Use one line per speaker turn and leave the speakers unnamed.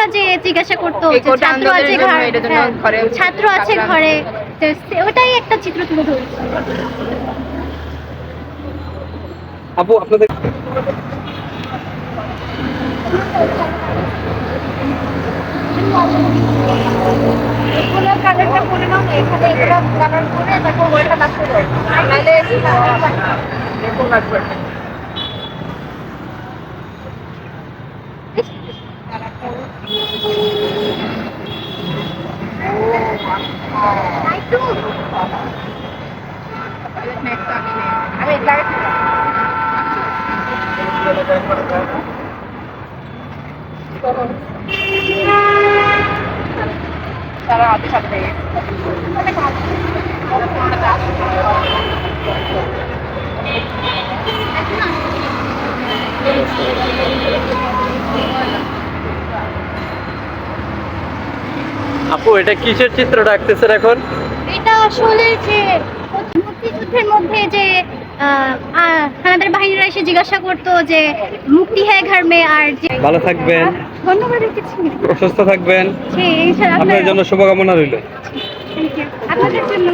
ছাত্ররা যে জিজ্ঞাসা করতো
এই
যে
কোটা
ছাত্র আছে
আন্দোলনের জন্য এটার জন্য ঘরে
ছাত্র আছে ঘরে, তো ওটাই একটা চিত্র তুলে ধরেছে।
আপু আপনাদের
কালারটা করে নাও, এখানে এগুলো কালার করে তারপর ওইটা লাগতে দাও, নাহলে
লাগবে। আমি লাগাচ্ছি তারা আগে সাথে
আপু এটা কিসের চিত্র রাখতেছেন এখন?
এটা আসলে যে মুক্তিযুদ্ধের মধ্যে যে হানাদার বাহিনীরা এসে জিজ্ঞাসা করতো যে মুক্তি হ্যায় ঘর মে, আর যে
ভালো থাকবেন,
ধন্যবাদ কিছু
সুস্থ থাকবেন,
জি ইনশাআল্লাহ
আপনার জন্য শুভকামনা রইল।
আপনাদের জন্য।